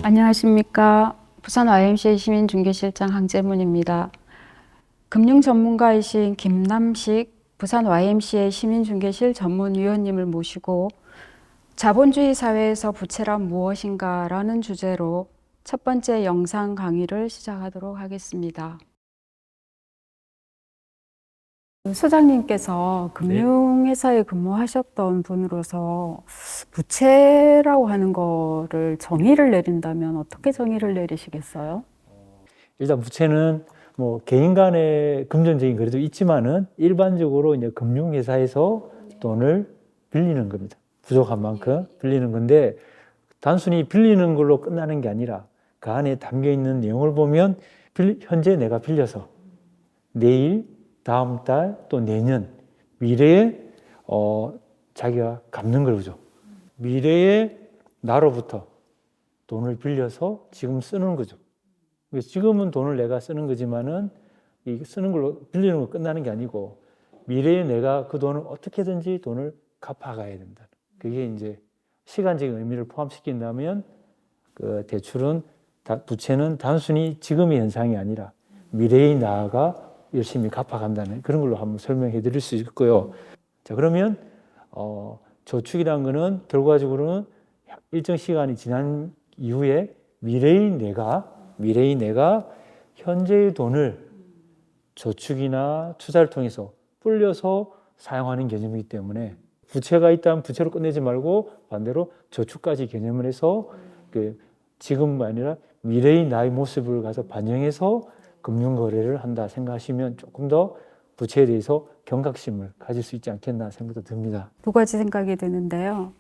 안녕하십니까. 부산 YMCA 시민중개실장 황재문입니다. 금융 전문가이신 김남식 부산 YMCA 시민중개실 전문위원님을 모시고 자본주의 사회에서 부채란 무엇인가 라는 주제로 첫 번째 영상 강의를 시작하도록 하겠습니다. 소장님께서 금융회사에 근무하셨던 분으로서 부채라고 하는 거를 정의를 내린다면 어떻게 정의를 내리시겠어요? 일단 부채는 뭐 개인 간의 금전적인 거래도 있지만은 일반적으로 이제 금융회사에서 돈을 빌리는 겁니다. 부족한 만큼 빌리는 건데 단순히 빌리는 걸로 끝나는 게 아니라 그 안에 담겨 있는 내용을 보면 현재 내가 빌려서 내일, 다음 달, 또 내년, 미래에 자기가 갚는 거죠. 미래에 나로부터 돈을 빌려서 지금 쓰는 거죠. 지금은 돈을 내가 쓰는 거지만은 이 쓰는 걸로 빌리는 거 끝나는 게 아니고 미래에 내가 그 돈을 어떻게든지 돈을 갚아가야 된다. 그게 이제 시간적인 의미를 포함시킨다면 그 대출은 부채는 단순히 지금의 현상이 아니라 미래에 나아가 열심히 갚아간다는 그런 걸로 한번 설명해 드릴 수 있고요. 자, 그러면 저축이라는 거는 결과적으로는 일정 시간이 지난 이후에 미래의 내가 현재의 돈을 저축이나 투자를 통해서 불려서 사용하는 개념이기 때문에 부채가 있다면 부채로 끝내지 말고 반대로 저축까지 개념을 해서 지금이 아니라 미래의 나의 모습을 가서 반영해서 금융거래를 한다 생각하시면 조금 더 부채에 대해서 경각심을 가질 수 있지 않겠나 생각도 듭니다. 두 가지 생각이 드는데요.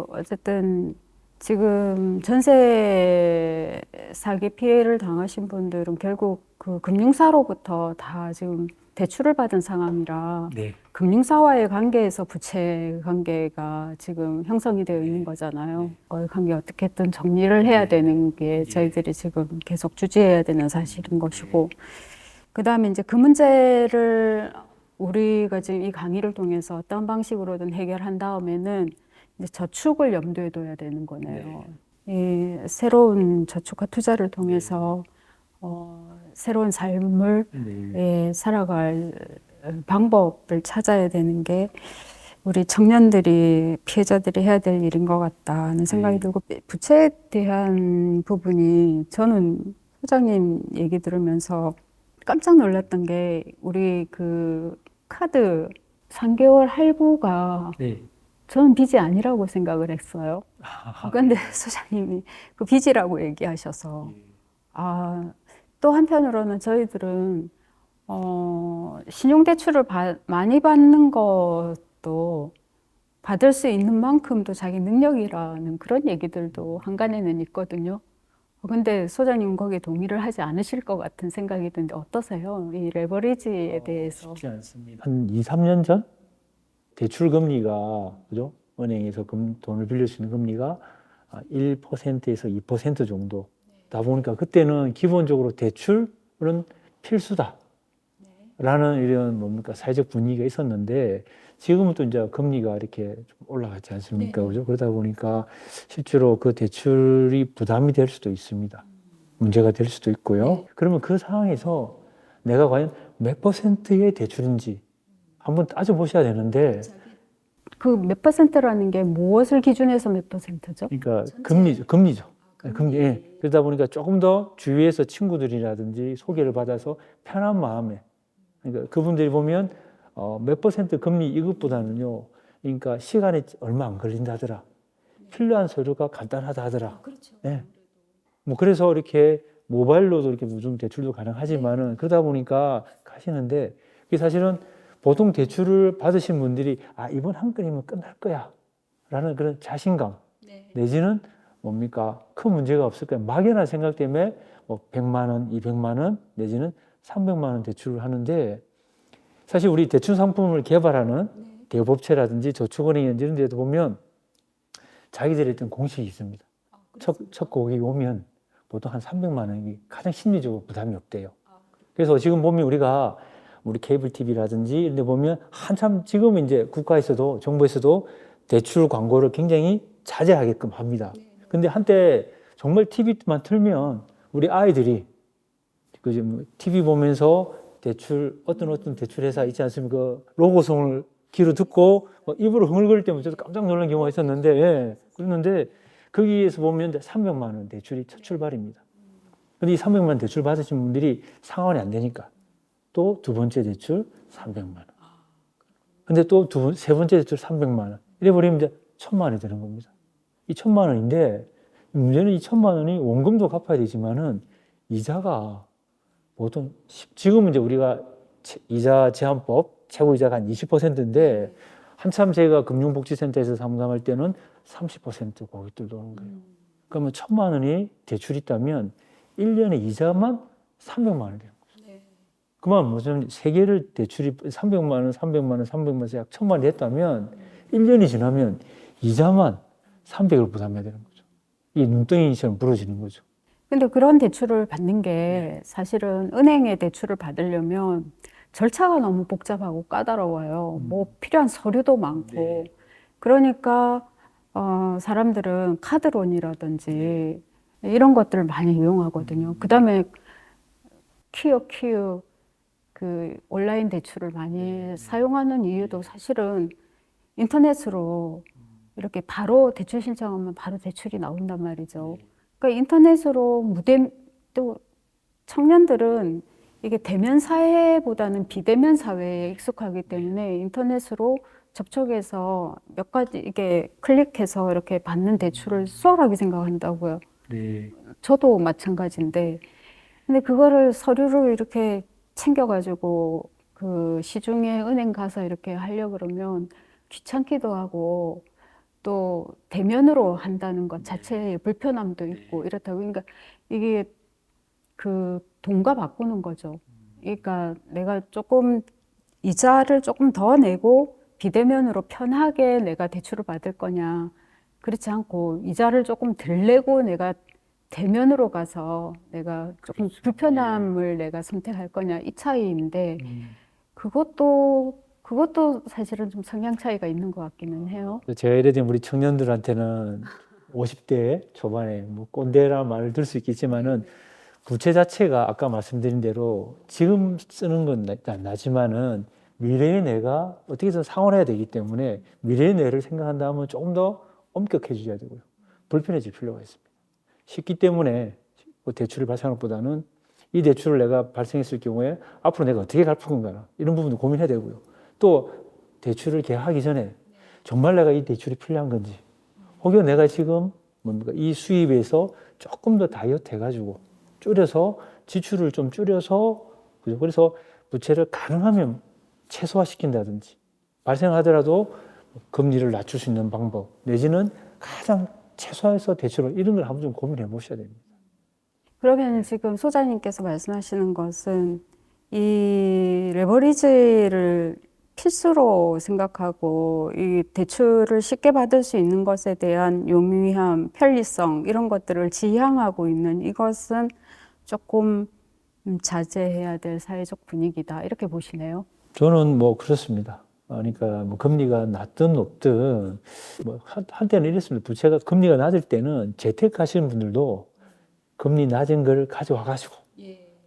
어쨌든 지금 전세 사기 피해를 당하신 분들은 결국 그 금융사로부터 다 지금 대출을 받은 상황이라 네. 금융사와의 관계에서 부채 관계가 지금 형성이 되어 있는 거잖아요. 그 관계 어떻게든 정리를 해야 되는 게 저희들이 지금 계속 주지해야 되는 사실인 것이고, 그 다음에 이제 그 문제를 우리가 지금 이 강의를 통해서 어떤 방식으로든 해결한 다음에는 이제 저축을 염두에 둬야 되는 거네요. 이 새로운 저축과 투자를 통해서 새로운 삶을 살아갈 방법을 찾아야 되는 게 우리 청년들이 피해자들이 해야 될 일인 것 같다는 생각이 들고, 부채에 대한 부분이 저는 소장님 얘기 들으면서 깜짝 놀랐던 게 우리 그 카드 3개월 할부가 저는 빚이 아니라고 생각을 했어요. 그런데 소장님이 그 빚이라고 얘기하셔서 또 한편으로는 저희들은 신용대출을 많이 받는 것도 받을 수 있는 만큼도 자기 능력이라는 그런 얘기들도 한간에는 있거든요. 근데 소장님은 거기에 동의를 하지 않으실 것 같은 생각이 드는데 어떠세요? 이 레버리지에 대해서. 쉽지 않습니다. 한 2, 3년 전 대출 금리가 그죠? 은행에서 돈을 빌릴 수 있는 금리가 1%에서 2% 정도. 다 보니까 그때는 기본적으로 대출은 필수다. 라는 이런 뭡니까 사회적 분위기가 있었는데 지금은 또 이제 금리가 이렇게 좀 올라갔지 않습니까? 그죠? 그러다 보니까 실제로 그 대출이 부담이 될 수도 있습니다. 문제가 될 수도 있고요. 그러면 그 상황에서 내가 과연 몇 %의 대출인지 한번 따져보셔야 되는데 그 몇 %라는 게 무엇을 기준해서 몇 %죠? 그러니까 금리죠. 금리. 그러다 보니까 조금 더 주위에서 친구들이라든지 소개를 받아서 편한 마음에 그러니까 그분들이 보면 몇 % 금리 이것보다는요. 그러니까 시간이 얼마 안 걸린다더라. 필요한 서류가 간단하다 하더라. 그렇죠. 네. 뭐 그래서 이렇게 모바일로도 이렇게 좀 대출도 가능하지만은 그러다 보니까 가시는데 그게 사실은 보통 대출을 받으신 분들이 이번 한 건이면 끝날 거야 라는 그런 자신감 내지는 뭡니까 큰 문제가 없을 거야 막연한 생각 때문에 뭐 100만 원, 200만 원 내지는 300만 원 대출을 하는데 사실 우리 대출 상품을 개발하는 대부업체라든지 저축은행 이런 데도 보면 자기들이 했던 공식이 있습니다. 첫 고객이 오면 보통 한 300만 원이 가장 심리적으로 부담이 없대요. 그래서 지금 보면 우리 케이블 TV라든지 이런 데 보면 한참 지금 이제 정부에서도 대출 광고를 굉장히 자제하게끔 합니다. 근데 한때 정말 TV만 틀면 우리 아이들이 그지 뭐 TV 보면서 대출 어떤 대출 회사 있지 않습니까? 그 로고송을 귀로 듣고 입으로 흥얼거릴 때면 저도 깜짝 놀란 경우가 있었는데 예, 그랬는데 거기에서 보면 300만 원 대출이 첫 출발입니다. 근데 이 300만 원 대출 받으신 분들이 상환이 안 되니까 또 두 번째 대출 300만 원. 근데 또 세 번째 대출 300만 원. 이래 버리면 이제 1,000만 원이 되는 겁니다. 이 1,000만 원인데 문제는 이 1,000만 원이 원금도 갚아야 되지만은 이자가 보통 지금은 이제 우리가 이자 제한법 최고 이자가 한 20%인데 한참 제가 금융복지센터에서 상담할 때는 30% 고객들도 오는 거예요. 그러면 1,000만 원이 대출이 있다면 1년에 이자만 300만 원이 돼요. 그만 무슨 세 개를 대출이 300만 원, 300만 원, 300만 원에서 약 1,000만 원이 했다면 1년이 지나면 이자만 300을 부담해야 되는 거죠. 이게 눈덩이처럼 부러지는 거죠. 근데 그런 대출을 받는 게 사실은 은행에 대출을 받으려면 절차가 너무 복잡하고 까다로워요. 뭐 필요한 서류도 많고. 그러니까 사람들은 카드론이라든지 이런 것들을 많이 이용하거든요. 그다음에 키어 그 온라인 대출을 많이 사용하는 이유도 사실은 인터넷으로 이렇게 바로 대출 신청하면 바로 대출이 나온단 말이죠. 그러니까 인터넷으로 또 청년들은 이게 대면 사회보다는 비대면 사회에 익숙하기 때문에 인터넷으로 접촉해서 몇 가지 이게 클릭해서 이렇게 받는 대출을 수월하게 생각한다고요. 네. 저도 마찬가지인데, 근데 그거를 서류를 이렇게 챙겨가지고 그 시중에 은행 가서 이렇게 하려고 그러면 귀찮기도 하고 또 대면으로 한다는 것 자체에 불편함도 있고 이렇다고. 그러니까 이게 그 돈과 바꾸는 거죠. 그러니까 내가 조금 이자를 조금 더 내고 비대면으로 편하게 내가 대출을 받을 거냐, 그렇지 않고 이자를 조금 덜 내고 내가 대면으로 가서 내가 조금 불편함을 내가 선택할 거냐, 이 차이인데 그것도 사실은 좀 성향 차이가 있는 것 같기는 해요. 제가 예를 들면 우리 청년들한테는 50대 초반에 뭐 꼰대라는 말을 들 수 있겠지만은 부채 자체가 아까 말씀드린 대로 지금 쓰는 건 나지만은 미래의 내가 어떻게든 상환해야 되기 때문에 미래의 내를 생각한다면 조금 더 엄격해져야 되고요. 불편해질 필요가 있습니다. 쉽기 때문에 뭐 대출을 발생하는 것보다는 이 대출을 내가 발생했을 경우에 앞으로 내가 어떻게 갚을 건가 이런 부분도 고민해야 되고요. 또 대출을 계약하기 전에 정말 내가 이 대출이 필요한 건지 혹여 내가 지금 뭡니까 이 수입에서 조금 더 다이어트 해가지고 줄여서 지출을 좀 줄여서 그래서 부채를 가능하면 최소화시킨다든지 발생하더라도 금리를 낮출 수 있는 방법 내지는 가장 최소화해서 대출을 이런 걸 한번 좀 고민해 보셔야 됩니다. 그러면 지금 소장님께서 말씀하시는 것은 이 레버리지를 필수로 생각하고 이 대출을 쉽게 받을 수 있는 것에 대한 용이함, 편리성 이런 것들을 지향하고 있는 이것은 조금 자제해야 될 사회적 분위기다 이렇게 보시네요. 저는 뭐 그렇습니다. 그러니까 뭐 금리가 낮든 높든 뭐 한때는 이랬습니다. 부채가 금리가 낮을 때는 재테크하시는 분들도 금리 낮은 걸 가져와 가지고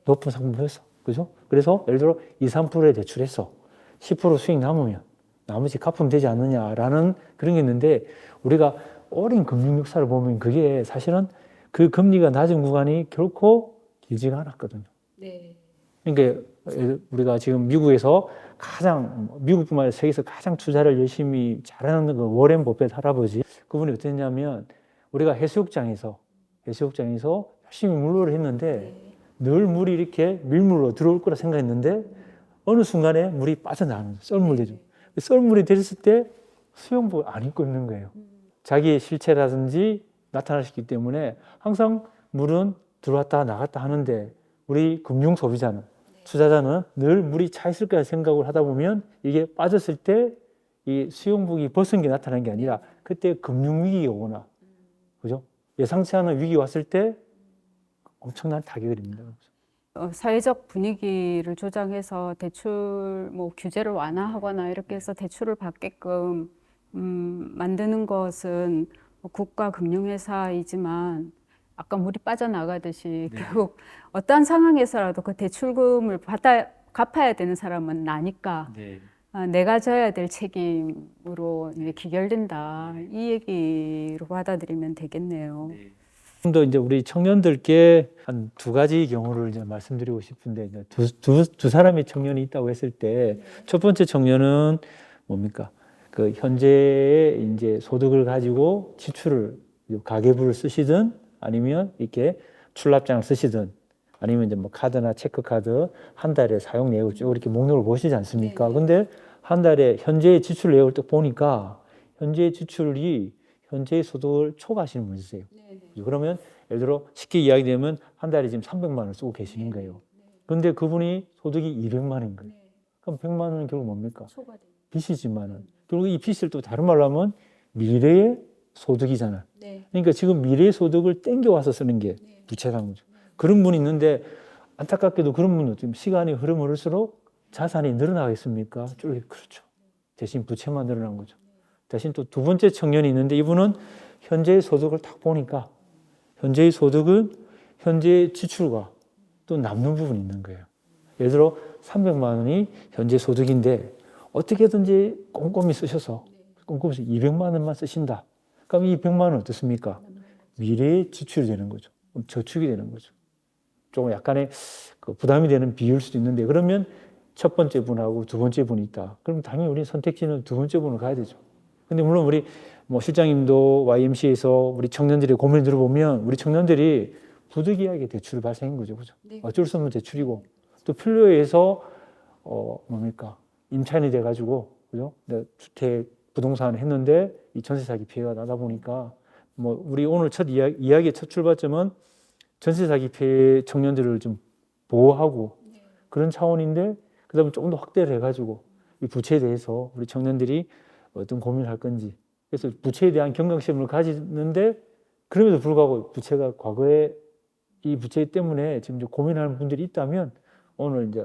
높은 상품에서 그죠? 그래서 예를 들어 2, 3%에 대출해서 10% 수익 남으면 나머지 갚으면 되지 않느냐라는 그런 게 있는데 우리가 오랜 금융 역사를 보면 그게 사실은 그 금리가 낮은 구간이 결코 길지가 않았거든요. 그러니까 우리가 지금 미국에서 미국뿐만 아니라 세계에서 가장 투자를 열심히 잘하는 그 워렌 버핏 할아버지 그분이 어땠냐면 우리가 해수욕장에서 열심히 물놀이를 했는데 늘 물이 이렇게 밀물로 들어올 거라 생각했는데 어느 순간에 물이 빠져나가는 거예요. 썰물이 되죠. 썰물이 됐을 때 수영복을 안 입고 있는 거예요. 자기의 실체라든지 나타나시기 때문에 항상 물은 들어왔다 나갔다 하는데 우리 금융 소비자는 투자자는 늘 물이 차 있을 거라 생각을 하다 보면 이게 빠졌을 때 이 수영복이 벗은 게 나타나는 게 아니라 그때 금융위기가 오거나 그죠? 예상치 않은 위기 왔을 때 엄청난 타격을 입니다. 사회적 분위기를 조장해서 대출 뭐 규제를 완화하거나 이렇게 해서 대출을 받게끔 만드는 것은 국가 금융회사이지만 아까 물이 빠져나가듯이 네. 결국 어떠한 상황에서라도 그 대출금을 갚아야 되는 사람은 나니까 네. 내가 져야 될 책임으로 이제 기결된다. 이 얘기로 받아들이면 되겠네요. 좀 더 이제 우리 청년들께 한 두 가지 경우를 이제 말씀드리고 싶은데 이제 두 사람의 청년이 있다고 했을 때 첫 번째 청년은 뭡니까? 그 현재의 이제 소득을 가지고 지출을 가계부를 쓰시든 아니면 이렇게 출납장을 쓰시든 아니면 이제 뭐 카드나 체크카드 한 달에 사용 내역을 쭉 이렇게 목록을 보시지 않습니까? 근데 한 달에 현재의 지출 내역을 딱 보니까 현재의 지출이 현재의 소득을 초과하시는 분이세요. 그러면 예를 들어 쉽게 이야기되면 한 달에 지금 300만 원을 쓰고 계시는 거예요. 그런데 그분이 소득이 200만 원인 거예요. 그럼 100만 원은 결국 뭡니까? 빚이지만은 결국 이 빚을 또 다른 말로 하면 미래의 소득이잖아요. 그러니까 지금 미래의 소득을 땡겨와서 쓰는 게 부채라는 거죠. 그런 분이 있는데 안타깝게도 그런 분은 지금 시간이 흐를수록 자산이 늘어나겠습니까? 그렇죠. 대신 부채만 늘어난 거죠. 대신 또 두 번째 청년이 있는데 이분은 현재의 소득을 딱 보니까 현재의 소득은 현재의 지출과 또 남는 부분이 있는 거예요. 예를 들어 300만 원이 현재 소득인데 어떻게든지 꼼꼼히 쓰셔서 꼼꼼히 200만 원만 쓰신다. 그럼 이 100만 원은 어떻습니까? 미래의 지출이 되는 거죠. 저축이 되는 거죠. 조금 약간의 그 부담이 되는 비율일 수도 있는데 그러면 첫 번째 분하고 두 번째 분이 있다. 그럼 당연히 우리 선택지는 두 번째 분을 가야 되죠. 근데 물론 우리 뭐 실장님도 YMCA에서 우리 청년들의 고민을 들어보면 우리 청년들이 부득이하게 대출을 발생한 거죠. 그죠? 어쩔 수 없는 대출이고 또 필요에 의해서 뭡니까? 임차인이 돼가지고 그죠? 주택 부동산을 했는데 이 전세 사기 피해가 나다 보니까 뭐 우리 오늘 첫 이야기의 첫 출발점은 전세 사기 피해 청년들을 좀 보호하고 그런 차원인데 그다음에 조금 더 확대를 해가지고 이 부채에 대해서 우리 청년들이 어떤 고민을 할 건지 그래서 부채에 대한 경각심을 가지는데 그럼에도 불구하고 부채가 과거에 이 부채 때문에 지금 고민하는 분들이 있다면 오늘 이제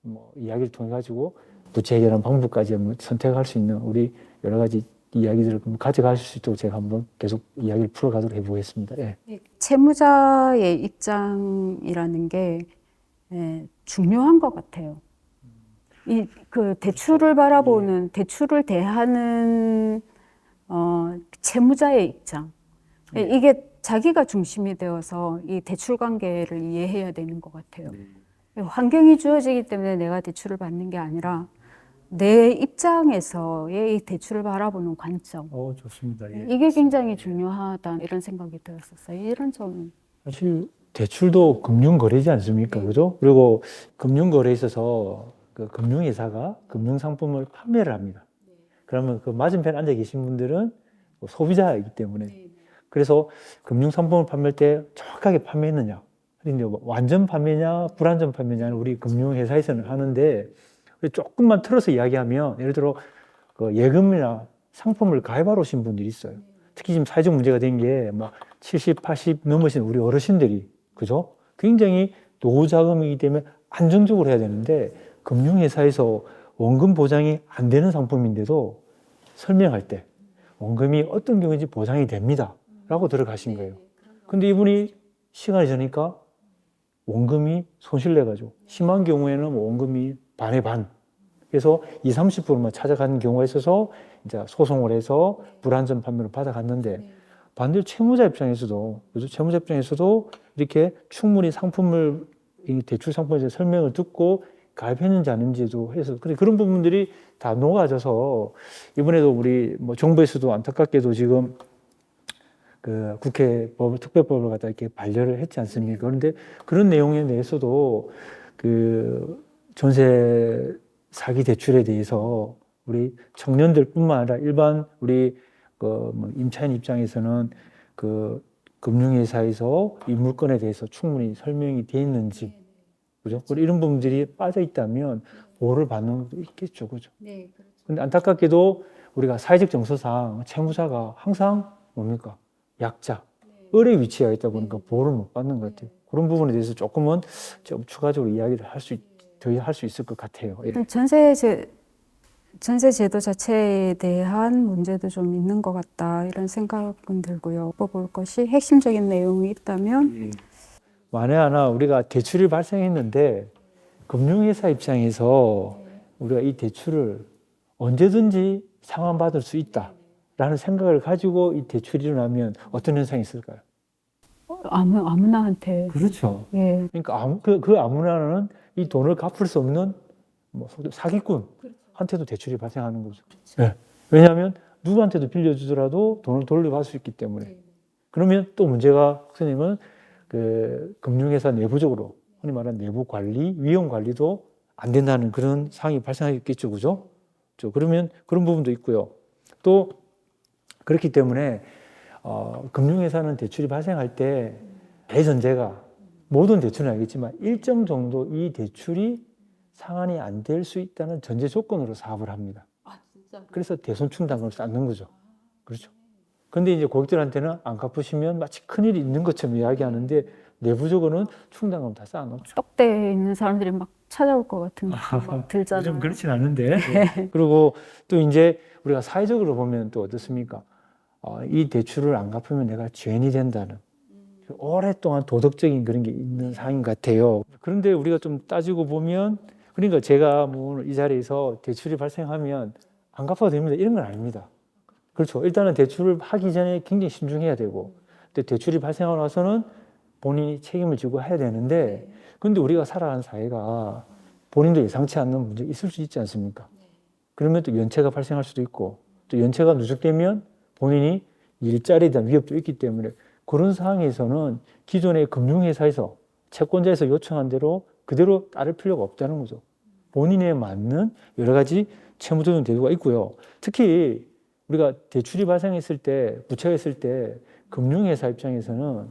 뭐 이야기를 통해 가지고 부채 해결하는 방법까지 한번 선택할 수 있는 우리 여러 가지 이야기들을 가져가실 수 있도록 제가 한번 계속 이야기를 풀어가도록 해보겠습니다. 예. 채무자의 입장이라는 게 중요한 것 같아요. 이 그 대출을 바라보는 대출을 대하는 채무자의 입장 이게 자기가 중심이 되어서 이 대출 관계를 이해해야 되는 것 같아요. 환경이 주어지기 때문에 내가 대출을 받는 게 아니라 내 입장에서의 이 대출을 바라보는 관점. 좋습니다. 예. 이게 굉장히 중요하다 이런 생각이 들었었어요. 이런 점은 사실 대출도 금융거래지 않습니까? 그죠? 그리고 금융거래에 있어서 그 금융회사가 금융상품을 판매를 합니다. 그러면 그 맞은편에 앉아 계신 분들은 소비자이기 때문에 그래서 금융상품을 판매할 때 정확하게 판매했느냐 근데 완전 판매냐 불완전 판매냐는 우리 금융회사에서는 하는데 조금만 틀어서 이야기하면 예를 들어 그 예금이나 상품을 가입하러 오신 분들이 있어요. 특히 지금 사회적 문제가 된 게 막 70, 80 넘으신 우리 어르신들이 그죠? 굉장히 노후자금이기 때문에 안정적으로 해야 되는데 금융회사에서 원금 보장이 안 되는 상품인데도 설명할 때 원금이 어떤 경우인지 보장이 됩니다 라고 들어가신 거예요. 근데 이분이 시간이 지나니까 원금이 손실내가지고 심한 경우에는 원금이 반의 반 그래서 20, 30%만 찾아가는 경우가 있어서 이제 소송을 해서 불완전 판매를 받아갔는데 반대로 채무자 입장에서도 그래서 채무자 입장에서도 이렇게 충분히 상품을 대출 상품에 대해서 설명을 듣고 가입했는지 아닌지도 해서 근데 그런 부분들이 다 녹아져서 이번에도 우리 뭐 정부에서도 안타깝게도 지금 그 국회 특별법을 갖다 이렇게 반려를 했지 않습니까? 그런데 그런 내용에 대해서도 그 전세 사기 대출에 대해서 우리 청년들뿐만 아니라 일반 우리 그 뭐 임차인 입장에서는 그 금융회사에서 이 물건에 대해서 충분히 설명이 돼 있는지 그죠? 이런 부분들이 빠져 있다면 보호를 받는 것도 있겠죠, 그죠? 네, 그렇죠. 근데 안타깝게도 우리가 사회적 정서상 채무자가 항상 뭡니까? 약자, 을의 위치에 있다 보니까 보호를 못 받는 것 같아요. 그런 부분에 대해서 조금은 좀 추가적으로 이야기를 더 할 수 있을 것 같아요. 예. 전세 전세 제도 자체에 대한 문제도 좀 있는 것 같다 이런 생각은 들고요. 뽑을 것이 핵심적인 내용이 있다면 만에 하나 우리가 대출이 발생했는데 금융회사 입장에서 우리가 이 대출을 언제든지 상환받을 수 있다라는 생각을 가지고 이 대출이 일어나면 어떤 현상이 있을까요? 아무나한테 그렇죠. 예. 그러니까 그 아무나는 이 돈을 갚을 수 없는 뭐 사기꾼한테도 대출이 발생하는 거죠. 네. 왜냐하면 누구한테도 빌려주더라도 돈을 돌려받을 수 있기 때문에. 그러면 또 문제가 선생님은 그 금융회사 내부적으로 흔히 말하는 내부 관리, 위험 관리도 안 된다는 그런 상황이 발생하겠죠, 그죠? 그러면 그런 부분도 있고요. 또 그렇기 때문에 금융회사는 대출이 발생할 때 대전제가 모든 대출은 알겠지만 일정 정도 이 대출이 상환이 안 될 수 있다는 전제 조건으로 사업을 합니다. 그래서 대손충당금을 쌓는 거죠. 그렇죠. 근데 이제 고객들한테는 안 갚으시면 마치 큰일이 있는 것처럼 이야기하는데 내부적으로는 충당금 다 쌓아놓죠. 떡대에 있는 사람들이 막 찾아올 것 같은 느낌 막 들잖아요. 좀 그렇진 않은데. 그리고 또 이제 우리가 사회적으로 보면 또 어떻습니까? 이 대출을 안 갚으면 내가 죄인이 된다는 오랫동안 도덕적인 그런 게 있는 상황인 것 같아요. 그런데 우리가 좀 따지고 보면 그러니까 제가 뭐 오늘 이 자리에서 대출이 발생하면 안 갚아도 됩니다. 이런 건 아닙니다. 그렇죠. 일단은 대출을 하기 전에 굉장히 신중해야 되고 또 대출이 발생하고 나서는 본인이 책임을 지고 해야 되는데 근데 우리가 살아가는 사회가 본인도 예상치 않는 문제가 있을 수 있지 않습니까? 그러면 또 연체가 발생할 수도 있고 또 연체가 누적되면 본인이 일자리에 대한 위협도 있기 때문에 그런 상황에서는 기존의 금융회사에서 채권자에서 요청한 대로 그대로 따를 필요가 없다는 거죠. 본인에 맞는 여러 가지 채무조정 제도가 있고요. 특히 우리가 대출이 발생했을 때, 부채가 있을 때 금융회사 입장에서는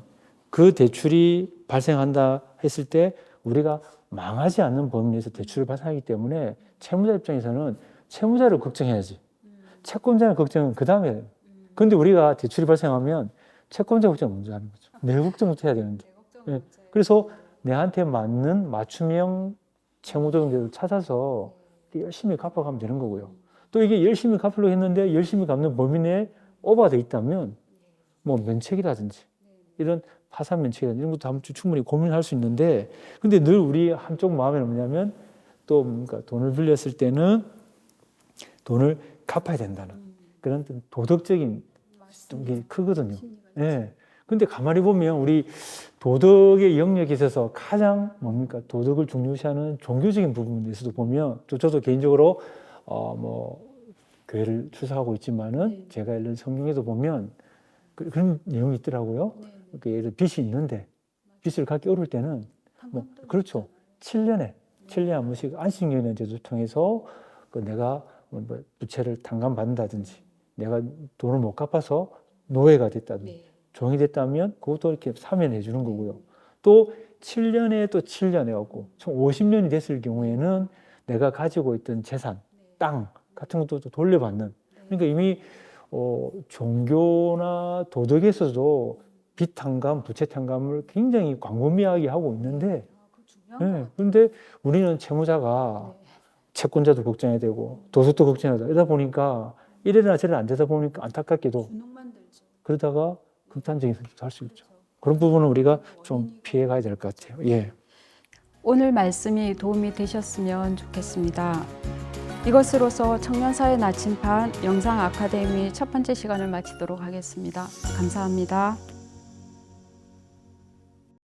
그 대출이 발생한다 했을 때 우리가 망하지 않는 범위 내에서 대출을 발생하기 때문에 채무자 입장에서는 채무자를 걱정해야지. 채권자를 걱정은 그 다음에 해요. 근데 우리가 대출이 발생하면 채권자 걱정 먼저 하는 거죠. 내 걱정부터 해야 되는데. 네. 그래서 내한테 맞는 맞춤형 채무조정제도를 찾아서 열심히 갚아가면 되는 거고요. 또 이게 열심히 갚으려고 했는데 열심히 갚는 범위 내에 오버돼 있다면 뭐 면책이라든지 이런 파산 면책이라든지 이런 것도 충분히 고민할 수 있는데 근데 늘 우리 한쪽 마음에는 뭐냐면 또 뭔가 돈을 빌렸을 때는 돈을 갚아야 된다는 그런 도덕적인 게 크거든요. 예. 근데 가만히 보면 우리 도덕의 영역에 있어서 가장 뭡니까? 도덕을 중요시하는 종교적인 부분에서도 보면 저도 개인적으로 뭐 교회를 출석하고 있지만은 제가 읽는 성경에도 보면 그런 내용이 있더라고요. 그러니까 예를 들어 빚이 있는데 빚을 갚기 어려울 때는 뭐 그렇죠. 7년에 한 번씩 안식년의 제도를 통해서 내가 뭐 부채를 탕감받는다든지 내가 돈을 못 갚아서 노예가 됐다든지 종이 됐다면 그것도 이렇게 사면해 주는 거고요. 또 7년에 또 7년 해갖고 총 50년이 됐을 경우에는 내가 가지고 있던 재산, 땅 같은 것도 또 돌려받는. 그러니까 이미 종교나 도덕에서도 빚 탕감, 부채 탕감을 굉장히 광범위하게 하고 있는데, 그런데 우리는 채무자가 채권자도 걱정해야 되고 도덕도 걱정해야 되고 이러다 보니까 이래나 저래나 안 되다 보니까 안타깝게도 그러다가 극단적인 선택도 할 수 있죠. 그런 부분은 우리가 좀 피해 가야 될 것 같아요. 예. 오늘 말씀이 도움이 되셨으면 좋겠습니다. 이것으로서 청년사회 나침반 영상 아카데미 첫 번째 시간을 마치도록 하겠습니다. 감사합니다.